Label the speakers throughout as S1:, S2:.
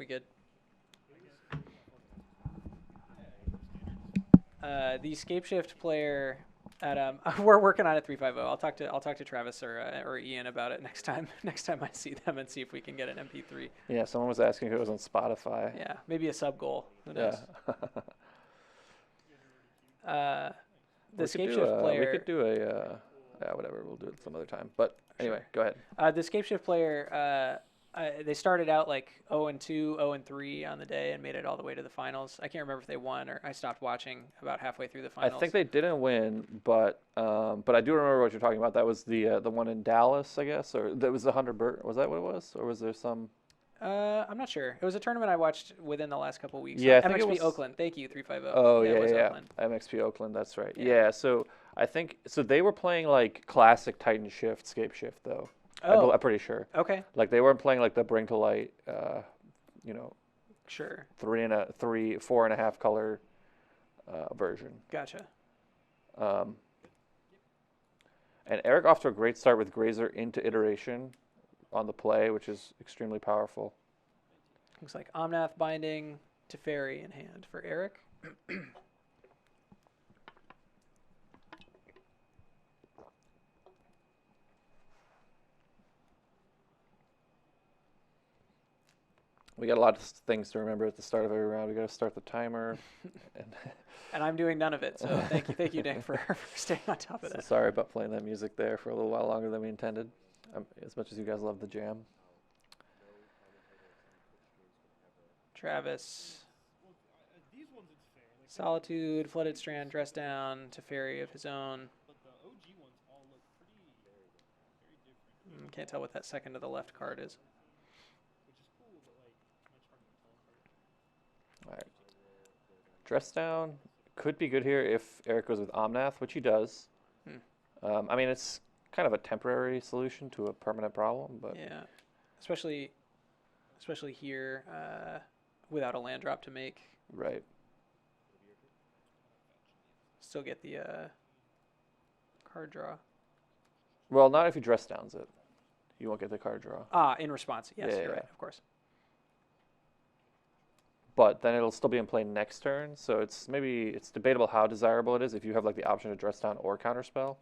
S1: We good? The Scapeshift player at we're working on it 350. I'll talk to Travis or Ian about it next time. Next time I see them and see if we can get an MP3.
S2: Yeah, someone was asking if it was on Spotify.
S1: Yeah, maybe a sub goal. Who knows? The Scapeshift player.
S2: We could do a yeah, whatever. We'll do it some other time. But anyway,
S1: Sure.
S2: go ahead.
S1: The Scapeshift player. They started out like 0-2, 0-3 on the day and made it all the way to the finals. I can't remember if they won or I stopped watching about halfway through the finals.
S2: I think they didn't win, but I do remember what you're talking about. That was the one in Dallas, I guess, or that was the 100 Was that what it was, or was there some?
S1: I'm not sure. It was a tournament I watched within the last couple of weeks.
S2: Yeah, I think
S1: MXP
S2: it was
S1: Oakland. Thank you, 350.
S2: Oh
S1: It was
S2: yeah.
S1: Oakland.
S2: MXP Oakland. That's right.
S1: Yeah.
S2: Yeah. So I think so. They were playing like classic Titan Shift, Scape Shift though.
S1: Oh,
S2: I'm pretty sure.
S1: okay.
S2: Like they weren't playing like the Bring to Light,
S1: Sure.
S2: 4.5 color version.
S1: Gotcha.
S2: And Eric off to a great start with Grazer into iteration on the play, which is extremely powerful.
S1: Looks like Omnath binding Teferi in hand for Eric.
S2: We got a lot of things to remember at the start of every round. We got to start the timer.
S1: And I'm doing none of it, so thank you, Nick, for staying on top of
S2: So
S1: that.
S2: sorry about playing that music there for a little while longer than we intended. As much as you guys love the jam.
S1: Travis. Solitude, Flooded Strand, Dress Down, Teferi of his own. Can't tell what that second to the left card is.
S2: All right. Dress Down could be good here if Eric goes with Omnath, which he does. I mean, it's kind of a temporary solution to a permanent problem, but
S1: yeah, especially here without a land drop to make.
S2: Right.
S1: Still get the card draw.
S2: Well, not if he dress downs it. You won't get the card draw.
S1: In response. Yes, you're right, of course.
S2: But then it'll still be in play next turn, so it's debatable how desirable it is if you have like the option to dress down or counterspell.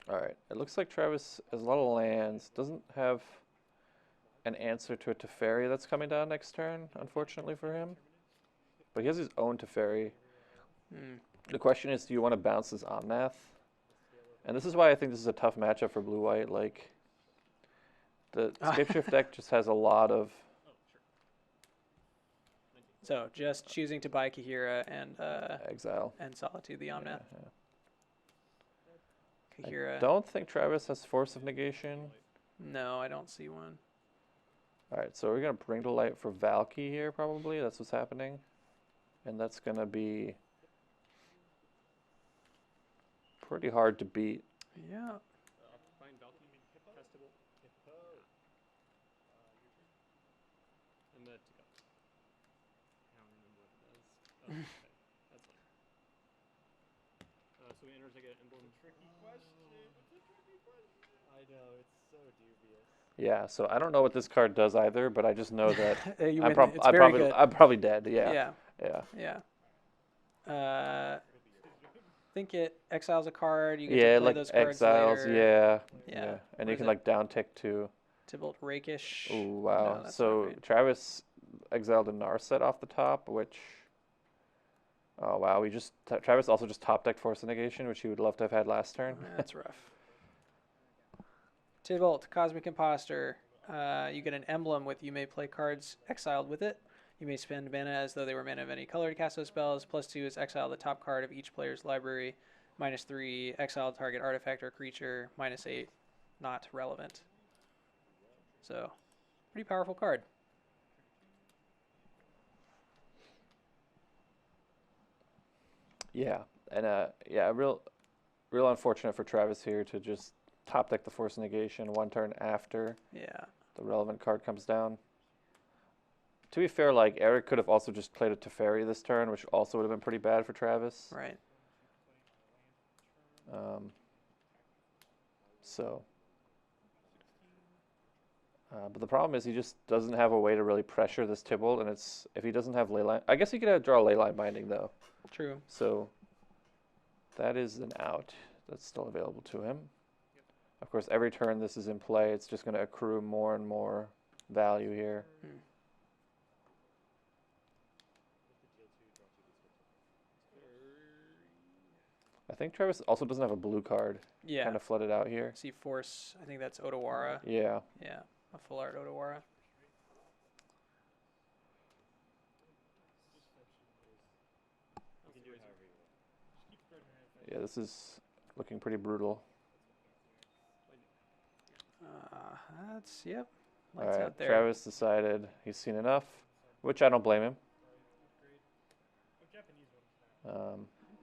S2: All right. It looks like Travis has a lot of lands. Doesn't have an answer to a Teferi that's coming down next turn, unfortunately for him. But he has his own Teferi. The question is, do you want to bounce this Omnath? And this is why I think this is a tough matchup for blue-white. Like, the Scapeshift deck just has a lot of...
S1: So, just choosing to buy Kahira and
S2: Exile.
S1: And Solitude the Omnath.
S2: Yeah.
S1: Kahira.
S2: I don't think Travis has Force of Negation.
S1: No, I don't see one.
S2: All right, so we're going to Bring to Light for Valky here, probably. That's what's happening. And that's going to be pretty hard to beat.
S1: Yeah.
S3: So we enter to get an emblem. Tricky question. I know, it's so dubious.
S2: Yeah, so I don't know what this card does either, but I just know that
S1: You
S2: I'm,
S1: win. It's very good.
S2: I'm probably dead. Yeah.
S1: Yeah.
S2: Yeah.
S1: Yeah. Think it exiles a card. You get
S2: Yeah,
S1: to play
S2: like
S1: those cards
S2: exiles.
S1: later.
S2: Yeah. And
S1: What
S2: you
S1: is
S2: can
S1: it?
S2: like down tick too.
S1: Tybalt Rakish.
S2: Oh
S1: No,
S2: wow.
S1: that's not
S2: So
S1: right.
S2: Travis exiled a Narset off the top, which. Oh wow. Travis also just top decked Force of Negation, which he would love to have had last turn.
S1: That's rough. Tybalt, Cosmic Imposter. You get an emblem with you may play cards exiled with it. You may spend mana as though they were mana of any color to cast those spells. +2 is exile the top card of each player's library. -3, exile target artifact or creature. -8, not relevant. So, pretty powerful card.
S2: Yeah, and real unfortunate for Travis here to just top deck the Force of Negation one turn after
S1: Yeah.
S2: the relevant card comes down. To be fair, like Eric could have also just played a Teferi this turn, which also would have been pretty bad for Travis.
S1: Right.
S2: So, but the problem is he just doesn't have a way to really pressure this Tybalt, and it's if he doesn't have leyline, I guess he could draw a leyline binding though.
S1: True.
S2: So that is an out that's still available to him. Of course, every turn this is in play, it's just going to accrue more and more value here. I think Travis also doesn't have a blue card.
S1: Yeah.
S2: Kind of flooded out here.
S1: See force. I think that's Otawara.
S2: Yeah.
S1: Yeah. A full art Otawara.
S2: Yeah, this is looking pretty brutal.
S1: That's yep.
S2: All
S1: Lights
S2: right,
S1: out there.
S2: Travis decided he's seen enough, which I don't blame him.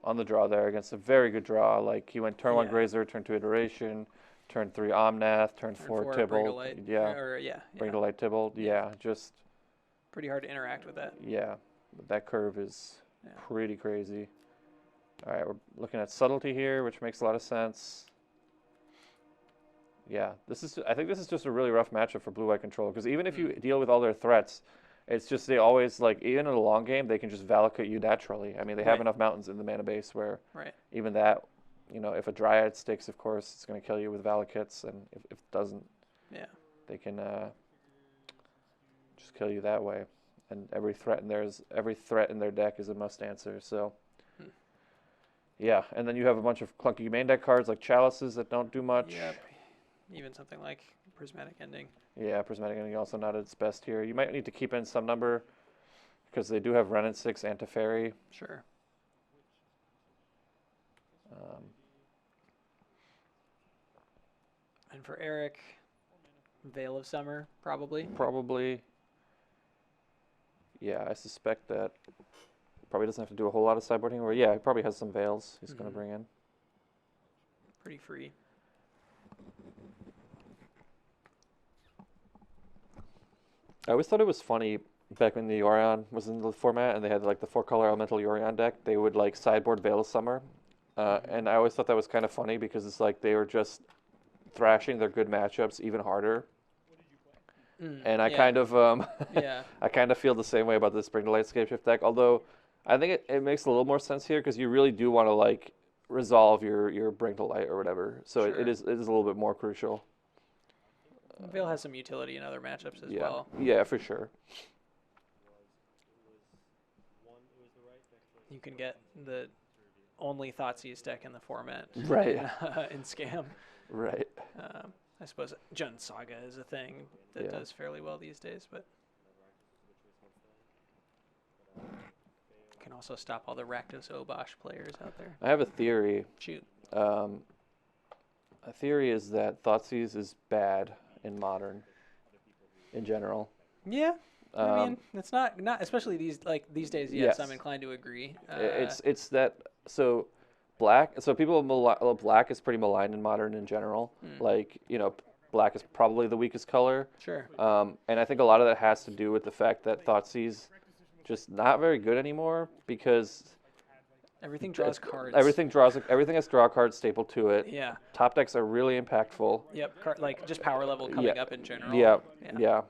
S2: On the draw there against a very good draw. Like he went turn 1
S1: Yeah.
S2: Grazer, turn 2 Iteration, turn 3 Omnath, turn 4
S1: Bring to
S2: Tybalt.
S1: light.
S2: Yeah,
S1: Or, yeah.
S2: bring
S1: Yeah.
S2: to light Tybalt. Yeah, just
S1: Pretty hard to interact with that.
S2: yeah, that curve is
S1: Yeah.
S2: pretty crazy. All right, we're looking at subtlety here, which makes a lot of sense. Yeah, I think this is just a really rough matchup for blue-white control because even if you deal with all their threats, it's just they always like even in a long game they can just validate you naturally. I mean they have
S1: Right.
S2: enough mountains in the mana base where
S1: Right.
S2: even that, if a Dryad sticks, of course it's going to kill you with Valakits, and if it doesn't,
S1: Yeah.
S2: they can just kill you that way. And every threat in their deck is a must answer. So. Yeah, and then you have a bunch of clunky main deck cards like Chalices that don't do much.
S1: Yep. Even something like Prismatic Ending.
S2: Yeah, Prismatic Ending also not at its best here. You might need to keep in some number because they do have Ren and 6 and Teferi.
S1: Sure. And for Eric, Veil of Summer, probably.
S2: Probably. Yeah, I suspect that probably doesn't have to do a whole lot of sideboarding. Or yeah, he probably has some Veils he's going to bring in.
S1: Pretty free.
S2: I always thought it was funny back when the Yorion was in the format and they had like the 4-color elemental Yorion deck. They would like sideboard Veil of Summer, and I always thought that was kind of funny because it's like they were just thrashing their good matchups even harder. And I kind of
S1: Yeah.
S2: I kind of feel the same way about this Bring to Light Scapeshift deck. Although I think it makes a little more sense here because you really do want to like resolve your Bring to Light or whatever. So
S1: Sure.
S2: it is a little bit more crucial.
S1: Veil has some utility in other matchups as
S2: Yeah,
S1: well.
S2: yeah, for sure.
S1: You can get the only Thoughtseize deck in the format.
S2: Right.
S1: In Scam.
S2: Right.
S1: I suppose Jund Saga is a thing that does fairly well these days, but can also stop all the Rakdos Obosh players out there.
S2: I have a theory.
S1: Shoot.
S2: A theory is that Thoughtseize is bad in Modern, in general.
S1: Yeah. I mean, it's not especially these days. Yes,
S2: Yes.
S1: I'm inclined to agree.
S2: It's that so black. So black is pretty maligned in Modern in general. Like black is probably the weakest color.
S1: Sure.
S2: And I think a lot of that has to do with the fact that Thoughtseize just not very good anymore because
S1: Everything draws cards.
S2: everything has draw cards stapled to it.
S1: Yeah.
S2: Top decks are really impactful.
S1: Yep. Like just power level coming up in general.
S2: Yeah.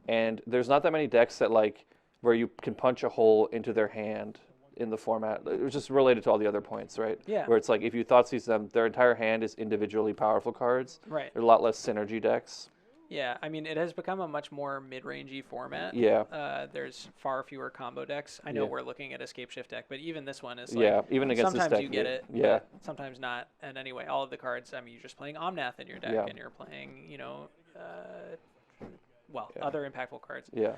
S2: And there's not that many decks that like where you can punch a hole into their hand in the format. It's just related to all the other points, right?
S1: Yeah.
S2: Where it's like if you Thoughtseize them, their entire hand is individually powerful cards.
S1: Right.
S2: There are a lot less synergy decks.
S1: Yeah. I mean, it has become a much more mid-rangey format.
S2: Yeah.
S1: There's far fewer combo decks. I know
S2: Yeah.
S1: we're looking at a Scapeshift deck, but even this one is like
S2: Yeah, even against this
S1: sometimes
S2: deck.
S1: you get it,
S2: Yeah.
S1: but sometimes not. And anyway, all of the cards. I mean, you're just playing Omnath in your deck,
S2: Yeah.
S1: and you're playing,
S2: Yeah.
S1: other impactful cards.
S2: Yeah.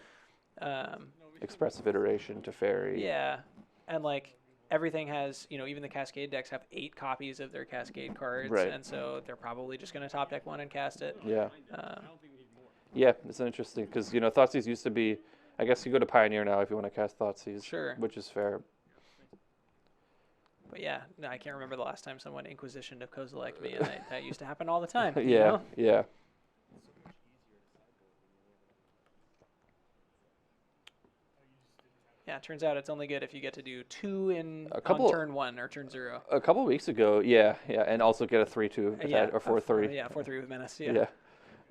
S1: Um,
S2: Expressive Iteration, Teferi.
S1: yeah, and like everything has, even the Cascade decks have 8 copies of their Cascade cards,
S2: Right.
S1: and so they're probably just going to top deck one and cast it.
S2: Yeah.
S1: Um,
S2: Yeah, it's interesting because Thoughtseize used to be. I guess you go to Pioneer now if you want to cast Thoughtseize.
S1: Sure.
S2: Which is fair.
S1: but yeah, no, I can't remember the last time someone Inquisition to Kozilek me, and that used to happen all the time. you
S2: Yeah.
S1: know?
S2: Yeah.
S1: Yeah, it turns out it's only good if you get to do 2
S2: couple-
S1: on turn 1 or turn 0.
S2: A couple of weeks ago, yeah, and also get a 3/2
S1: Yeah,
S2: or 4/3.
S1: Yeah, 4/3 with menace. Yeah.
S2: Yeah.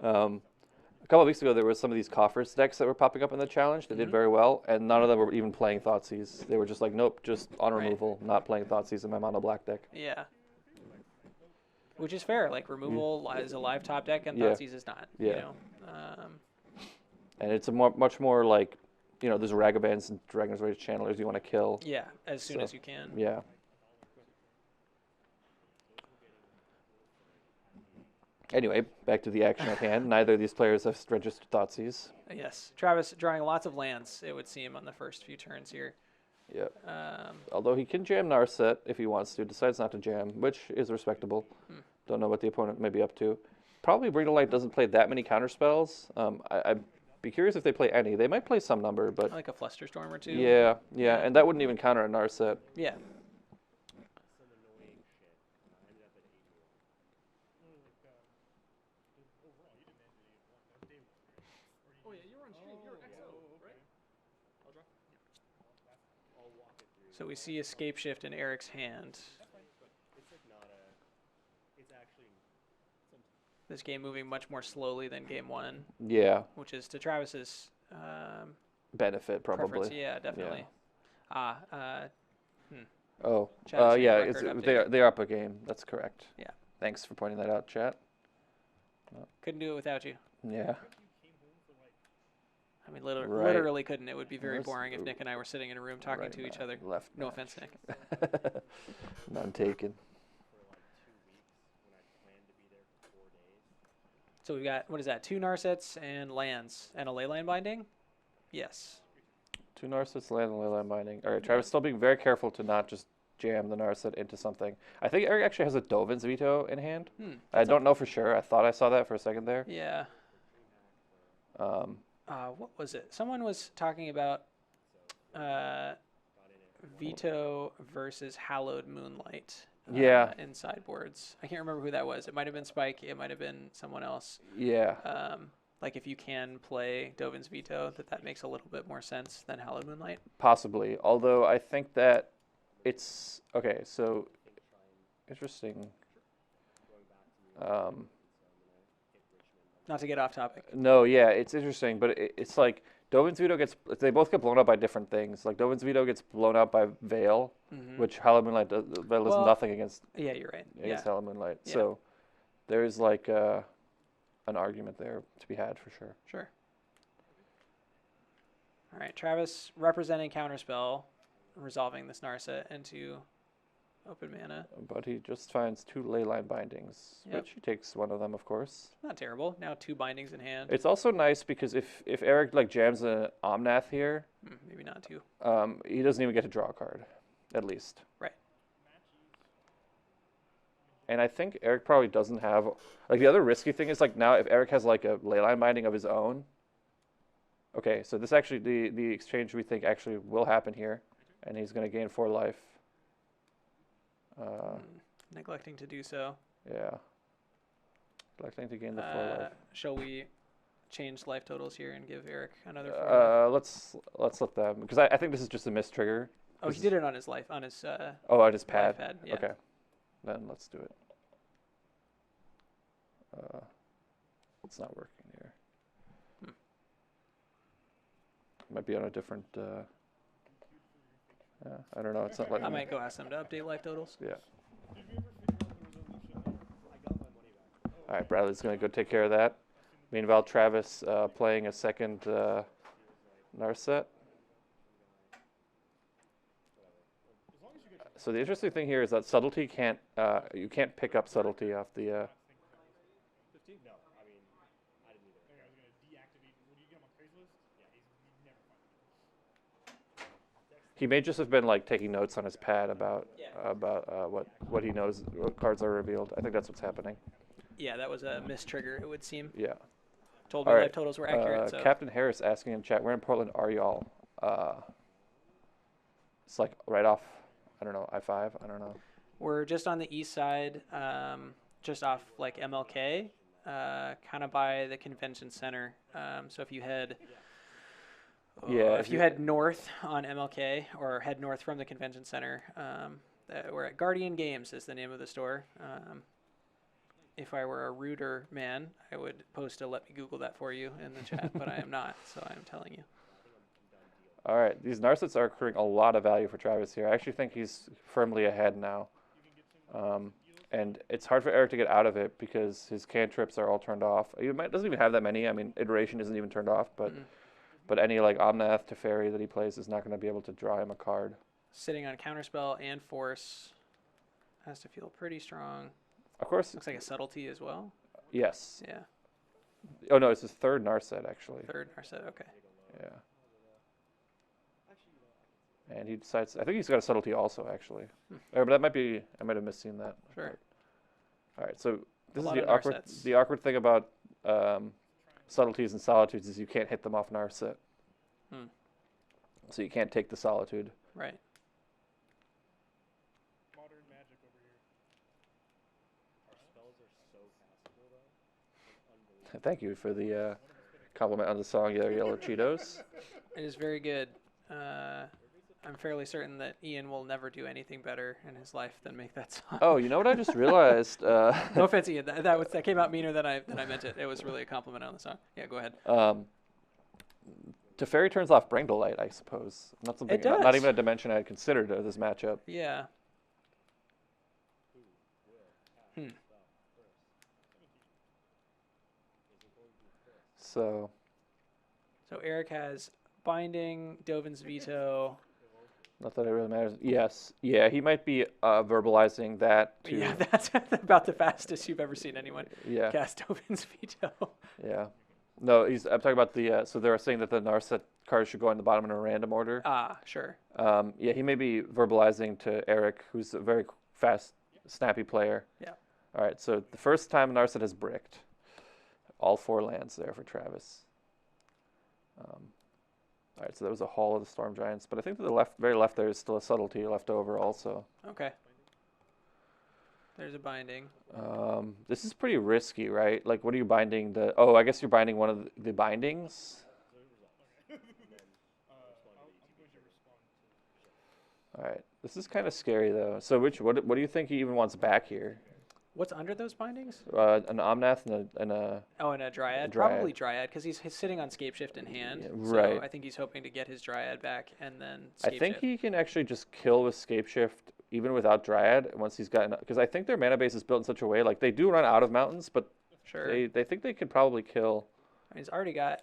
S2: A couple of weeks ago, there were some of these coffers decks that were popping up in the challenge that did very well, and none of them were even playing Thoughtseize. They were just like, nope, just on removal, not playing Thoughtseize in my mono black deck.
S1: Yeah. Which is fair. Like, removal is a live top deck, and
S2: Yeah.
S1: Thoughtseize is not.
S2: Yeah.
S1: You know?
S2: And it's a much more like, there's Ragavans and Dragon's Rage Channelers you want to kill.
S1: Yeah, as soon as you can.
S2: Yeah. Anyway, back to the action at hand. Neither of these players have registered Thoughtseize.
S1: Yes. Travis drawing lots of lands, it would seem, on the first few turns here.
S2: Yep. Although he can jam Narset if he wants to, decides not to jam, which is respectable. Don't know what the opponent may be up to. Probably Bring to Light doesn't play that many counterspells. I'd be curious if they play any. They might play some number, but
S1: Like a Flusterstorm or 2.
S2: yeah, and that wouldn't even counter a Narset.
S1: Yeah. So we see Scapeshift in Eric's hand. This game moving much more slowly than game 1,
S2: Yeah,
S1: which is to Travis's
S2: benefit probably.
S1: preference. Yeah, definitely.
S2: Oh,
S1: Chat is saying
S2: yeah,
S1: record
S2: they're up a game. That's correct.
S1: Yeah.
S2: Thanks for pointing that out, chat.
S1: Couldn't do it without you.
S2: Yeah.
S1: I mean,
S2: Right.
S1: literally couldn't. It would be very
S2: Let's-
S1: boring if Nick and I were sitting in a room talking
S2: Right
S1: to each
S2: now,
S1: other.
S2: Left.
S1: No offense, Nick.
S2: None taken.
S1: So we've got, what is that, 2 Narsets and lands and a Leyline Binding? Yes.
S2: 2 Narsets, land, and Leyline Binding. All right, Travis still being very careful to not just jam the Narset into something. I think Eric actually has a Dovin's Veto in hand. I don't know for sure. I thought I saw that for a second there.
S1: Yeah. What was it? Someone was talking about Veto versus Hallowed Moonlight.
S2: Yeah.
S1: In sideboards. I can't remember who that was. It might have been Spike. It might have been someone else.
S2: Yeah.
S1: Like if you can play Dovin's Veto, that makes a little bit more sense than Hallowed Moonlight.
S2: Possibly. Although I think that it's okay. So interesting.
S1: Not to get off topic.
S2: No, yeah, it's interesting, but it's like Dovin's Veto they both get blown up by different things. Like Dovin's Veto gets blown up by Veil, which Hallowed Moonlight does. Veil does nothing against.
S1: Yeah, you're right.
S2: Against
S1: Yeah.
S2: Hallowed Moonlight.
S1: Yeah.
S2: So there's like an argument there to be had for sure.
S1: Sure. All right, Travis representing Counterspell, resolving this Narset into open mana.
S2: But he just finds 2 Leyline Bindings,
S1: Yep.
S2: which he takes one of them, of course.
S1: Not terrible. Now 2 bindings in hand.
S2: It's also nice because if Eric like jams an Omnath here,
S1: Maybe not 2.
S2: he doesn't even get to draw a card, at least.
S1: Right.
S2: And I think Eric probably doesn't have like the other risky thing is like now if Eric has like a Leyline Binding of his own. Okay, so this actually the exchange we think actually will happen here, and he's going to gain 4 life.
S1: Neglecting to do so.
S2: Yeah. Neglecting to gain the 4 life.
S1: Shall we change life totals here and give Eric another 4 life?
S2: Let's let them because I think this is just a missed trigger.
S1: Oh, he did it on his life, on his
S2: on his pad.
S1: pad, yeah.
S2: Okay, then let's do it. It's not working here. Might be on a different. I don't know. It's not letting
S1: I
S2: me.
S1: might go ask them to update life totals.
S2: Yeah. All right, Bradley's gonna go take care of that. Meanwhile, Travis playing a second Narset. So the interesting thing here is that subtlety can't. You can't pick up subtlety off the. He may just have been like taking notes on his pad about what he knows, what cards are revealed. I think that's what's happening.
S1: Yeah, that was a missed trigger, it would seem.
S2: Yeah.
S1: Told me
S2: All
S1: life
S2: right.
S1: totals were accurate. So.
S2: Captain Harris asking in chat, where in Portland are y'all? It's like right off, I don't know, I-5, I don't know.
S1: We're just on the east side, just off like MLK, kind of by the convention center. So if you head
S2: Yeah,
S1: If you head north on MLK or head north from the convention center, we're at Guardian Games is the name of the store. If I were a ruder man, I would post a let me Google that for you in the chat, but I am not, so I'm telling you.
S2: All right, these Narsets are accruing a lot of value for Travis here. I actually think he's firmly ahead now. And it's hard for Eric to get out of it because his cantrips are all turned off. He doesn't even have that many. I mean, Iteration isn't even turned off, but any like Omnath, Teferi that he plays is not going to be able to draw him a card.
S1: Sitting on Counterspell and Force has to feel pretty strong.
S2: Of course.
S1: Looks like a Subtlety as well.
S2: Yes.
S1: Yeah.
S2: Oh, no, it's his third Narset, actually.
S1: Third Narset, okay.
S2: Yeah. And he decides, I think he's got a Subtlety also, actually. But that might be, I might have misseen that.
S1: Sure.
S2: All right, so this is
S1: Narsets.
S2: the awkward thing about Subtleties and Solitudes is you can't hit them off Narset. So you can't take the Solitude.
S1: Right.
S3: Modern magic over here. Our spells are so castable though. Unbelievable.
S2: Thank you for the compliment on the song Yellow Cheetos.
S1: It is very good. I'm fairly certain that Ian will never do anything better in his life than make that song.
S2: Oh, you know what I just realized?
S1: No offense, Ian. That came out meaner than I meant it. It was really a compliment on the song. Yeah, go ahead.
S2: Teferi turns off Bring to Light, I suppose. Not something.
S1: It does.
S2: Not even a dimension I had considered of this matchup.
S1: Yeah.
S2: So
S1: Eric has Binding, Dovin's Veto.
S2: not that it really matters. Yes, yeah, he might be verbalizing that to.
S1: Yeah, that's about the fastest you've ever seen anyone
S2: Yeah.
S1: cast Dovin's Veto.
S2: Yeah. No, I'm talking about the. So they're saying that the Narset cards should go on the bottom in a random order.
S1: Ah, sure.
S2: Yeah, he may be verbalizing to Eric, who's a very fast, snappy player.
S1: Yeah.
S2: All right, so the first time Narset has bricked, all 4 lands there for Travis. All right, so that was a Hall of the Storm Giants, but I think to the very left there is still a Subtlety left over also.
S1: Okay. There's a Binding.
S2: This is pretty risky, right? Like, what are you binding? I guess you're binding one of the bindings. All right, this is kind of scary though. So what do you think he even wants back here?
S1: What's under those bindings?
S2: An Omnath and a
S1: and a Dryad.
S2: Dryad.
S1: Probably Dryad, because he's sitting on Scapeshift in hand.
S2: Yeah,
S1: so
S2: right.
S1: I think he's hoping to get his Dryad back and then
S2: I
S1: Scapeshift.
S2: think he can actually just kill with Scapeshift even without Dryad once he's gotten, because I think their mana base is built in such a way, like they do run out of mountains, but
S1: Sure.
S2: they think they could probably kill.
S1: I mean, he's already got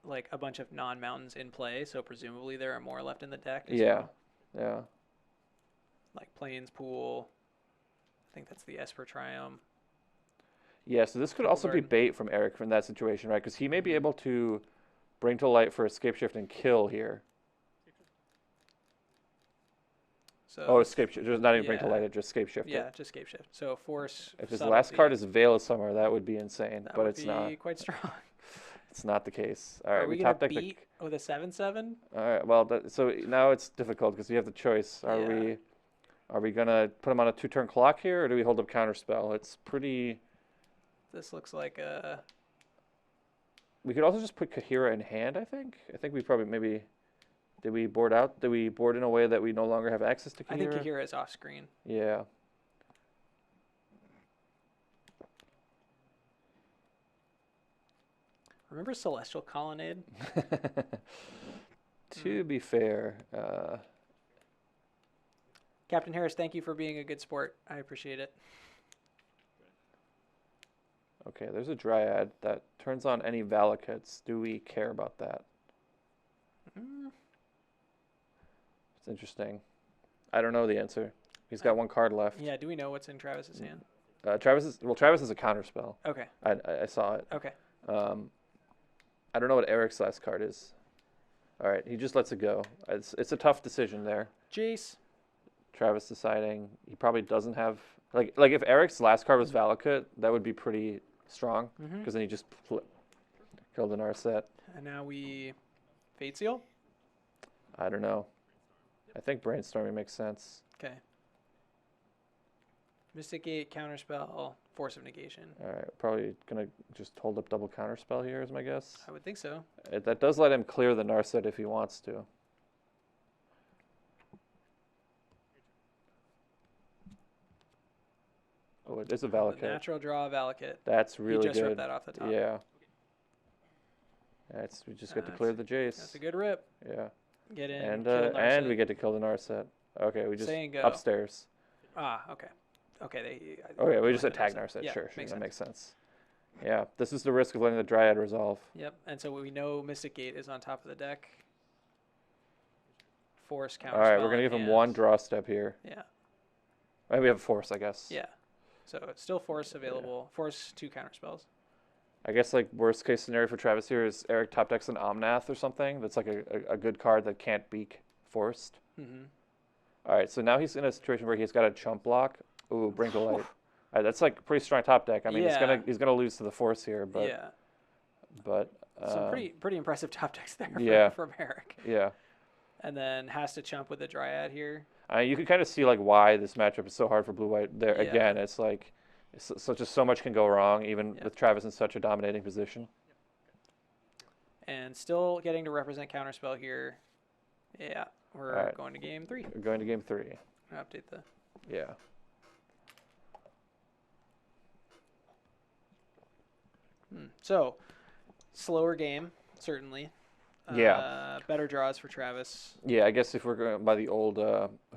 S1: like a bunch of non-mountains in play, so presumably there are more left in the deck. as
S2: Yeah,
S1: well.
S2: yeah.
S1: Like Plains Pool. I think that's the Esper Triumph.
S2: Yeah, so this could also be
S1: Garden.
S2: bait from Eric from that situation, right? Because he may be able to bring to light for a Scapeshift and kill here.
S1: So
S2: Oh, Scapeshift. Just not even bring to
S1: yeah.
S2: light it, just Scapeshift.
S1: yeah, just Scapeshift. So Force.
S2: If his
S1: Subtlety,
S2: last card is Veil of Summer, that would be insane,
S1: that
S2: but
S1: would
S2: it's
S1: be
S2: not.
S1: quite strong.
S2: It's not the case. All
S1: Are
S2: right,
S1: we
S2: we
S1: gonna
S2: top deck
S1: beat with a 7/7?
S2: All right, well, so now it's difficult because you have the choice.
S1: Yeah.
S2: Are we gonna put him on a 2-turn clock here, or do we hold up Counterspell? It's pretty.
S1: This looks like a.
S2: We could also just put Kahira in hand. I think we probably maybe. Did we board out? Did we board in a way that we no longer have access to Kahira?
S1: I think Kahira is off screen.
S2: Yeah.
S1: Remember Celestial Colonnade?
S2: To be fair,
S1: Captain Harris, thank you for being a good sport. I appreciate it.
S2: okay, there's a Dryad that turns on any Valakuts. Do we care about that? It's interesting. I don't know the answer. He's got 1 card left.
S1: Yeah, do we know what's in Travis's hand?
S2: Travis is a Counterspell.
S1: Okay.
S2: I saw it.
S1: Okay.
S2: I don't know what Eric's last card is. All right, he just lets it go. It's a tough decision there.
S1: Jace.
S2: Travis deciding he probably doesn't have like if Eric's last card was Valakut, that would be pretty strong because then he just killed an Narset.
S1: And now we Fate Seal.
S2: I don't know. I think brainstorming makes sense.
S1: Okay. Mystic Gate, Counterspell, Force of Negation.
S2: All right, probably gonna just hold up double counterspell here is my guess.
S1: I would think so.
S2: That does let him clear the Narset if he wants to. Oh, it is a
S1: The
S2: Valakut.
S1: natural draw Valakut.
S2: That's
S1: He
S2: really
S1: just
S2: good.
S1: ripped that off the top.
S2: Yeah. We just get to clear the Jace.
S1: That's a good rip.
S2: Yeah.
S1: Get in.
S2: And
S1: kill
S2: and
S1: Narset.
S2: we get to kill the Narset. Okay, we just
S1: Say and go.
S2: upstairs.
S1: Ah, okay. Okay,
S2: Okay, we just
S1: like
S2: attack
S1: the
S2: Narset.
S1: Yeah,
S2: Sure,
S1: makes
S2: that
S1: sense.
S2: makes sense. Yeah, this is the risk of letting the Dryad resolve.
S1: Yep, and so we know Mystic Gate is on top of the deck. Force, Counterspell.
S2: All right, we're gonna
S1: in
S2: give him
S1: hand.
S2: one draw step here.
S1: Yeah,
S2: And we have a Force, I guess.
S1: yeah. So it's still Force available. Force 2 Counterspells.
S2: I guess like worst case scenario for Travis here is Eric top decks an Omnath or something. That's like a good card that can't be forced.
S1: Mm-hmm.
S2: All right, so now he's in a situation where he's got a chump block. Ooh, Brink of Light. All right, that's like pretty strong top deck. I mean,
S1: Yeah.
S2: he's gonna lose to the Force here, but
S1: Yeah,
S2: but
S1: some pretty impressive top decks there
S2: yeah.
S1: from Eric.
S2: yeah.
S1: And then has to chump with the Dryad here.
S2: You can kind of see like why this matchup is so hard for blue white. There
S1: Yeah.
S2: again, it's like so much can go wrong, even
S1: Yeah.
S2: with Travis in such a dominating position.
S1: And still getting to represent Counterspell here. Yeah, we're
S2: All right.
S1: going to game 3.
S2: We're going to game 3.
S1: Update the.
S2: Yeah.
S1: So, slower game, certainly.
S2: Yeah.
S1: Better draws for Travis.
S2: Yeah, I guess if we're going by the old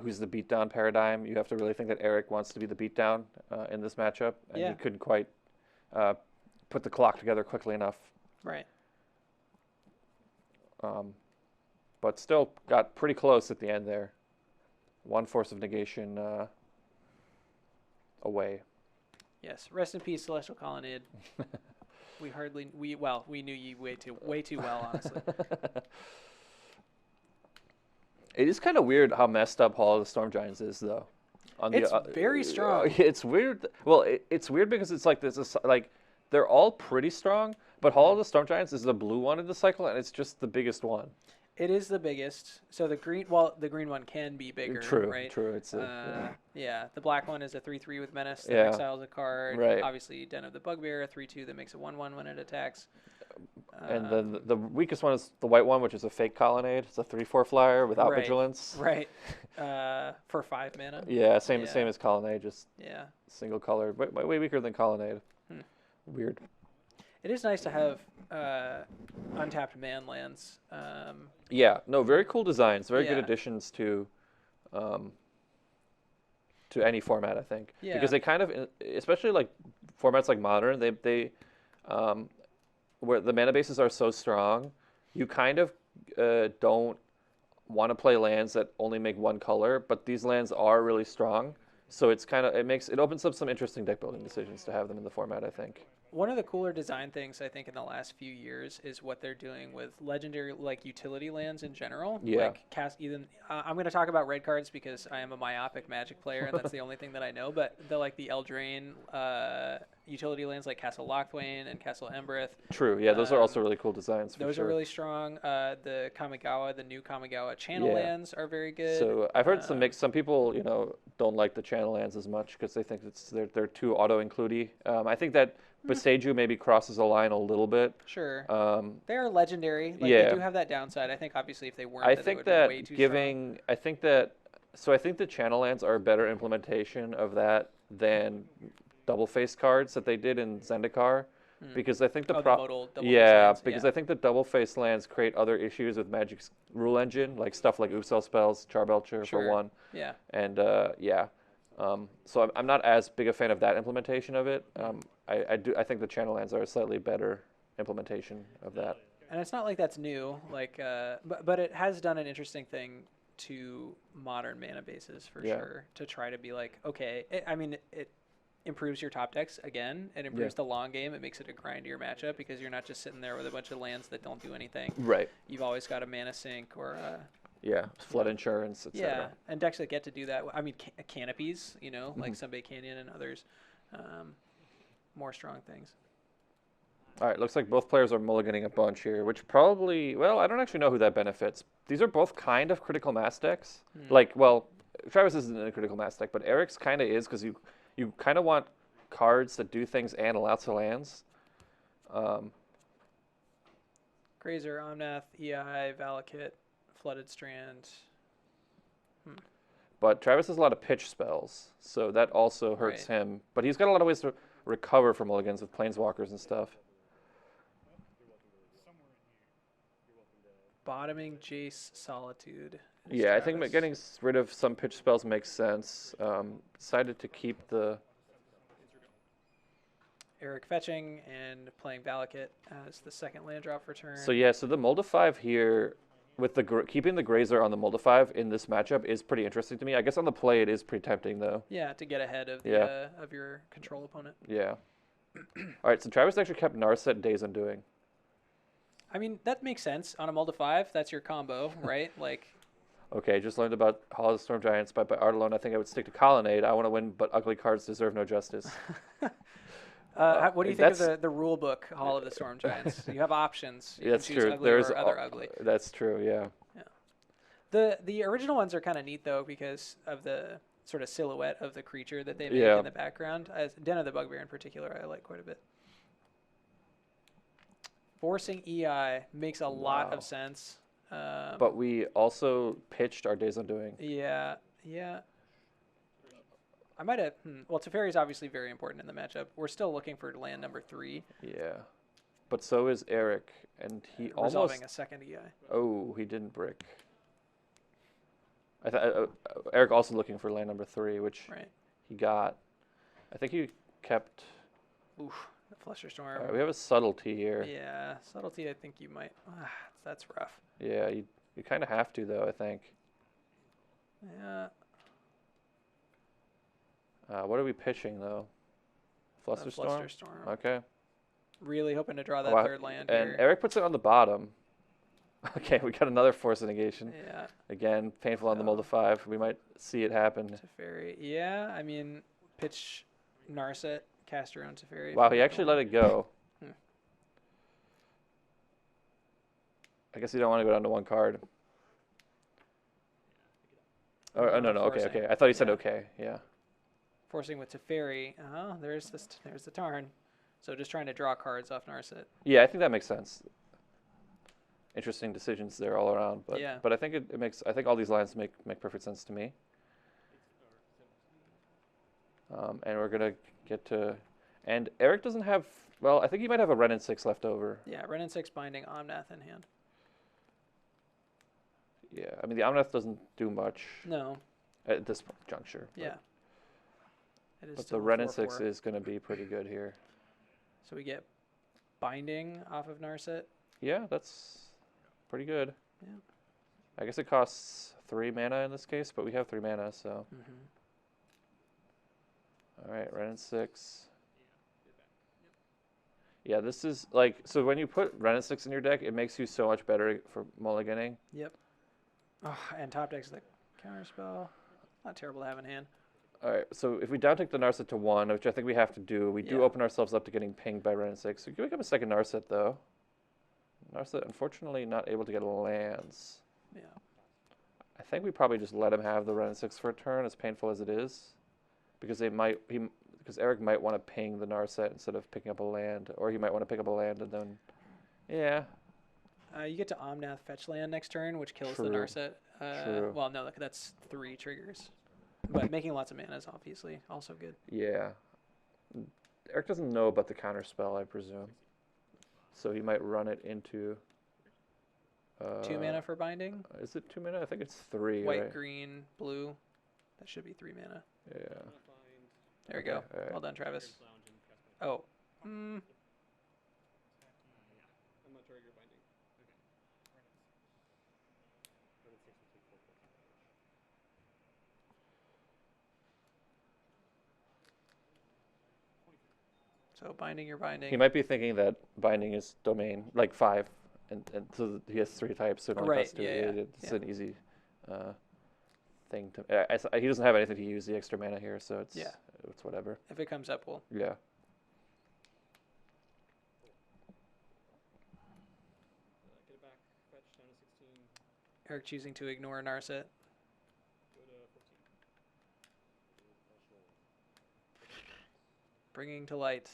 S2: who's the beatdown paradigm, you have to really think that Eric wants to be the beatdown in this matchup, and
S1: Yeah.
S2: he couldn't quite put the clock together quickly enough.
S1: Right.
S2: But still got pretty close at the end there. One Force of Negation away.
S1: Yes. Rest in peace, Celestial Colonnade. we knew you way too well, honestly.
S2: It is kind of weird how messed up Hall of the Storm Giants is, though.
S1: It's very strong.
S2: It's weird. Well, it's weird because it's like this is like they're all pretty strong, but Hall of the Storm Giants is the blue one in the cycle, and it's just the biggest one.
S1: It is the biggest. So the green one can be bigger,
S2: True,
S1: right?
S2: true. It's
S1: yeah. The black one is a 3/3 with Menace that
S2: Yeah.
S1: exiles a card.
S2: Right.
S1: Obviously, Den of the Bugbear, a 3/2 that makes a 1/1 when it attacks.
S2: And then the weakest one is the white one, which is a fake colonnade. It's a 3/4 flyer without
S1: Right.
S2: vigilance.
S1: Right. For 5 mana.
S2: Yeah, same
S1: Yeah.
S2: as colonnade, just
S1: Yeah.
S2: single color. Way weaker than colonnade. Weird.
S1: It is nice to have untapped man lands.
S2: Yeah, no, very cool designs. Very good
S1: Yeah.
S2: additions to any format, I think.
S1: Yeah.
S2: Because they kind of, especially like formats like Modern, they where the mana bases are so strong, you kind of don't want to play lands that only make one color, but these lands are really strong. So it's kind of it opens up some interesting deck building decisions to have them in the format, I think.
S1: One of the cooler design things I think in the last few years is what they're doing with legendary like utility lands in general.
S2: Yeah.
S1: Like I'm going to talk about red cards because I am a myopic Magic player and that's the only thing that I know. But the Eldraine utility lands like Castle Lochthwain and Castle Embereth.
S2: True. Yeah, those are also really cool designs. For
S1: Those
S2: sure.
S1: are really strong. The new Kamigawa channel
S2: Yeah.
S1: lands are very good.
S2: So I've heard some mix. Some people, don't like the channel lands as much because they think they're too auto-includey. I think that Boseiju maybe crosses a line a little bit.
S1: Sure.
S2: Um,
S1: They are legendary. Like,
S2: yeah.
S1: They do have that downside. I think obviously if they weren't,
S2: I
S1: then
S2: think
S1: they would be way
S2: that
S1: too
S2: giving, I think the channel lands are a better implementation of that than double face cards that they did in Zendikar, because I think
S1: strong. The modal double face
S2: yeah,
S1: lands,
S2: because
S1: yeah.
S2: I think the double face lands create other issues with Magic's rule engine, like stuff like Oopsel spells, Charbelcher for
S1: Sure.
S2: one,
S1: Yeah.
S2: and yeah. So I'm not as big a fan of that implementation of it. I think the channel lands are a slightly better implementation of that.
S1: And it's not like that's new, like, but it has done an interesting thing to modern mana bases for
S2: Yeah.
S1: sure. To try to be like, okay, it improves your top decks again. It improves the long game. It makes it a grindier matchup because you're not just sitting there with a bunch of lands that don't do anything.
S2: Right.
S1: You've always got a mana sink or
S2: Yeah. Flood insurance, etc.
S1: yeah, and decks that get to do that. I mean, canopies, like
S2: Mm-hmm.
S1: Sunbay Canyon and others, more strong things.
S2: All right, looks like both players are mulliganing a bunch here, which probably, well, I don't actually know who that benefits. These are both kind of critical mass decks. Like, well, Travis isn't in a critical mass deck, but Eric's kind of is because you you kind of want cards that do things and lots of lands.
S1: Grazer, Omnath, EI, Valakut, Flooded Strand.
S2: But Travis has a lot of pitch spells, so that also hurts
S1: Right.
S2: him. But he's got a lot of ways to recover from mulligans with planeswalkers and stuff.
S1: Bottoming Jace Solitude. is
S2: Yeah, I think
S1: Travis.
S2: getting rid of some pitch spells makes sense. Decided to keep the...
S1: Eric fetching and playing Valakut as the second land drop for turn.
S2: So yeah, so the Moldafy here, with the keeping the Grazer on the Moldafy in this matchup is pretty interesting to me. I guess on the play it is pretty tempting though.
S1: Yeah, to get ahead of the
S2: Yeah.
S1: of your control opponent.
S2: Yeah. All right, so Travis actually kept Narset Days Undoing.
S1: I mean, that makes sense on a Mulda 5. That's your combo, right? Like,
S2: Okay, just learned about Hall of the Storm Giants, but by art alone, I think I would stick to Colonnade. I want to win, but ugly cards deserve no justice.
S1: what do you think of
S2: that's-
S1: the rule book Hall of the Storm Giants? You have options. You
S2: That's
S1: can choose
S2: true.
S1: ugly
S2: There's
S1: or other ugly.
S2: That's true. Yeah.
S1: The original ones are kind of neat though because of the sort of silhouette of the creature that they make
S2: Yeah.
S1: in the background. As Den of the Bugbear in particular, I like quite a bit. Forcing EI makes a lot
S2: Wow.
S1: of sense.
S2: But we also pitched our Days Undoing.
S1: Yeah. I might have. Well, Teferi is obviously very important in the matchup. We're still looking for land number 3.
S2: Yeah. But so is Eric, and he
S1: Resolving
S2: almost...
S1: a second EI.
S2: Oh, he didn't brick. I thought Eric also looking for land number 3, which
S1: Right.
S2: he got. I think he kept...
S1: Oof. The Flusher
S2: All
S1: Storm.
S2: right, we have a subtlety here.
S1: Yeah. Subtlety, I think you might. That's rough.
S2: Yeah, you kind of have to, though, I think.
S1: Yeah.
S2: What are we pitching, though?
S1: The
S2: Fluster Storm?
S1: Fluster Storm.
S2: Okay.
S1: Really hoping to draw that
S2: Wow,
S1: third land
S2: and
S1: here.
S2: Eric puts it on the bottom. Okay, we got another Force of Negation.
S1: Yeah.
S2: Again, painful on the
S1: So-
S2: Mold of 5. We might see it happen.
S1: Teferi. Yeah. I mean, pitch Narset, cast your own Teferi.
S2: Wow, he actually let it go.
S1: Hmm.
S2: I guess you don't want to go down to one card. Oh, no, okay,
S1: Forcing.
S2: okay. I thought you said
S1: Yeah.
S2: okay, yeah.
S1: Forcing with Teferi. There's the Tarn. So just trying to draw cards off Narset.
S2: Yeah, I think that makes sense. Interesting decisions there all around, but
S1: Yeah.
S2: but I think it makes. I think all these lines make perfect sense to me. And we're gonna get to, and Eric doesn't have. Well, I think he might have a Ren and 6 left over.
S1: Yeah, Ren and 6 binding Omnath in hand.
S2: Yeah, I mean the Omnath doesn't do much
S1: No.
S2: at this juncture.
S1: Yeah. It is
S2: But
S1: still
S2: the
S1: a
S2: Ren and 6
S1: 4/4.
S2: is gonna be pretty good here.
S1: So we get binding off of Narset.
S2: Yeah, that's pretty good.
S1: Yeah.
S2: I guess it costs 3 mana in this case, but we have 3 mana, so.
S1: Mm-hmm.
S2: All right, Ren and 6. Yeah, this is like, so when you put Ren and 6 in your deck, it makes you so much better for mulliganing.
S1: Yep. Oh, and top deck's the counterspell. Not terrible to have in hand.
S2: All right, so if we downtick the Narset to 1, which I think we have to do, we do
S1: Yeah.
S2: open ourselves up to getting pinged by Ren and 6. So you can pick up a second Narset, though. Narset, unfortunately, not able to get lands.
S1: Yeah.
S2: I think we probably just let him have the Ren and 6 for a turn, as painful as it is. Because because Eric might want to ping the Narset instead of picking up a land. Or he might want to pick up a land and then... Yeah.
S1: You get to Omnath fetch land next turn, which kills the
S2: True.
S1: Narset.
S2: True.
S1: Well, no, that's 3 triggers. But making lots of mana is obviously also good.
S2: Yeah. Eric doesn't know about the counter spell, I presume. So he might run it into...
S1: 2 mana for binding.
S2: Is it 2 mana? I think it's 3,
S1: White,
S2: right?
S1: green, blue. That should be 3 mana.
S2: Yeah.
S1: There we go.
S2: Okay, alright.
S1: Well done, Travis. Oh.
S3: I'm not trigger binding.
S1: So binding your binding.
S2: He might be thinking that binding is domain, like 5. And so he has 3 types, so it only
S1: Right,
S2: costs 2.
S1: yeah, yeah,
S2: It's
S1: yeah.
S2: an easy thing to... he doesn't have anything to use the extra mana here, so it's whatever.
S1: If it comes up, we'll...
S2: Yeah.
S3: Get it back. Fetch down to 16.
S1: Eric choosing to ignore Narset.
S3: Go to 14.
S1: Bringing to light.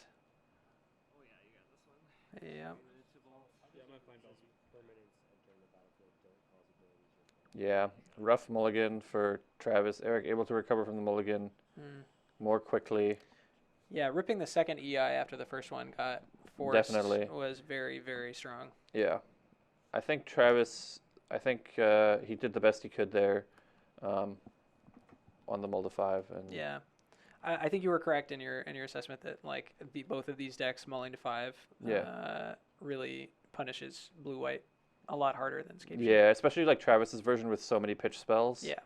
S4: Oh yeah, you got this one.
S1: Yeah.
S4: Limited Tibalts.
S3: Yeah, my find bells permanents entering the battlefield don't cause abilities or effects.
S2: Yeah, rough mulligan for Travis. Eric able to recover from the mulligan more quickly.
S1: Yeah, ripping the second EI after the first one got forced
S2: Definitely.
S1: was very, very strong.
S2: Yeah, I think Travis. I think he did the best he could there, on the mull to 5. And
S1: Yeah, I think you were correct in your assessment that like both of these decks mulling to 5 really punishes blue white a lot harder than Scapeshift.
S2: Yeah, especially like Travis's version with so many pitch spells.
S1: Yeah.